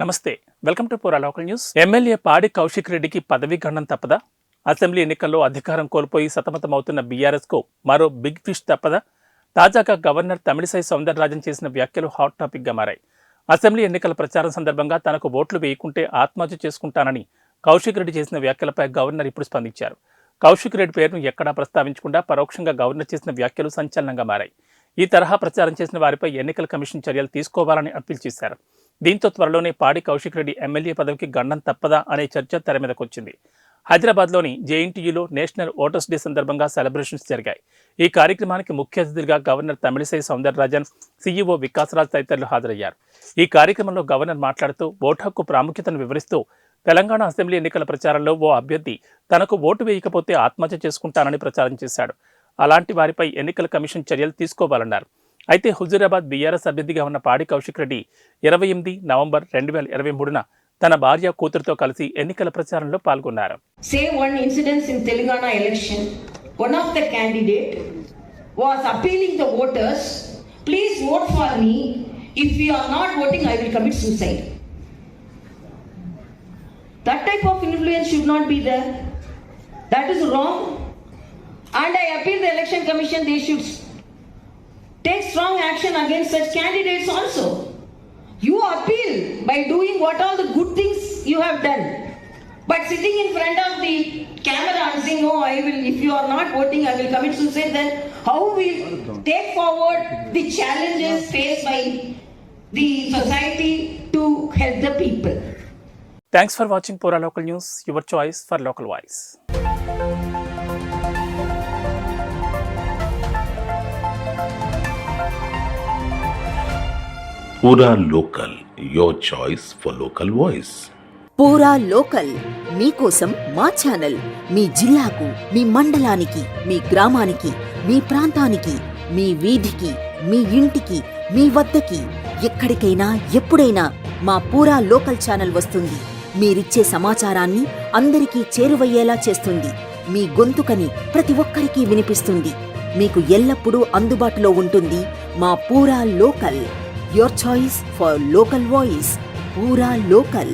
నమస్తే, welcome to పూరా local news. MLA పాడి కౌశిక్ రెడ్డికి పదవీ గండం తప్పదా? అసెంబ్లీ ఎన్నికల్లో అధికారం కోల్పోయి సతమతమవుతున్న బీఆర్ఎస్ కు మరో బిగ్ ఫిష్ తప్పదా? తాజాగా గవర్నర్ తమిళిసై సౌందరరాజన్ చేసిన వ్యాఖ్యలు హాట్ టాపిక్ గా మారాయి. అసెంబ్లీ ఎన్నికల ప్రచారం సందర్భంగా తనకు ఓట్లు వేయకుంటే ఆత్మహత్య చేసుకుంటానని కౌశిక్ రెడ్డి చేసిన వ్యాఖ్యలపై గవర్నర్ ఇప్పుడు స్పందించారు. కౌశిక్ రెడ్డి పేరును ఎక్కడా ప్రస్తావించకుండా పరోక్షంగా గవర్నర్ చేసిన వ్యాఖ్యలు సంచలనంగా మారాయి. ఈ తరహా ప్రచారం చేసిన వారిపై ఎన్నికల కమిషన్ చర్యలు తీసుకోవాలని అప్పీల్ చేశారు. దీంతో త్వరలోనే పాడి కౌశిక్ రెడ్డి ఎమ్మెల్యే పదవికి గండం తప్పదా అనే చర్చ తెర మీదకొచ్చింది. హైదరాబాద్లోని జేఎన్టీయూలో నేషనల్ ఓటర్స్ డే సందర్భంగా సెలబ్రేషన్స్ జరిగాయి. ఈ కార్యక్రమానికి ముఖ్య అతిథిగా గవర్నర్ తమిళిసై సౌందరరాజన్, సీఈఓ వికాసరాజ్ తదితరులు హాజరయ్యారు. ఈ కార్యక్రమంలో గవర్నర్ మాట్లాడుతూ ఓటు హక్కు ప్రాముఖ్యతను వివరిస్తూ తెలంగాణ అసెంబ్లీ ఎన్నికల ప్రచారంలో ఓ అభ్యర్థి తనకు ఓటు వేయకపోతే ఆత్మహత్య చేసుకుంటానని ప్రచారం చేశాడు. అలాంటి వారిపై ఎన్నికల కమిషన్ చర్యలు తీసుకోవాలన్నారు. అయితే హుజూరాబాద్ బీఆర్ఎస్ అభ్యర్థిగా ఉన్న పాడి కౌశిక్ రెడ్డి 28 నవంబర్ 2023న తన భార్య కూతురుతో కలిసి ఎన్నికల ప్రచారంలో పాల్గొన్నారు. Say one incident in Telangana election, one of the candidate was appealing the voters, please vote for me. If you are not voting, I will commit suicide. That type of influence should not be there. That is wrong. And I appeal the election commission, they should take strong action against such candidates also. You appeal by doing what all the good things you have done. But sitting in front of the camera and saying, no, I will, if you are not voting, I will commit suicide, then how will take forward the challenges faced by the society to help the people? Thanks for watching Pura Local News, your choice for local voice. పూరా local, your choice for local voice. పూరా local మీకోసం మా channel. మీ జిల్లాకు, మీ మండలానికి, మీ గ్రామానికి, మీ ప్రాంతానికి, మీ వీధికి, మీ ఇంటికి, మీ వద్దకి, ఎక్కడికైనా ఎప్పుడైనా మా పూరా లోకల్ ఛానల్ వస్తుంది. మీరిచ్చే సమాచారాన్ని అందరికీ చేరువయ్యేలా చేస్తుంది. మీ గొంతుకని ప్రతి ఒక్కరికి వినిపిస్తుంది. మీకు ఎల్లప్పుడూ అందుబాటులో ఉంటుంది మా పూరా local. Your choice for local voice. Pura Local.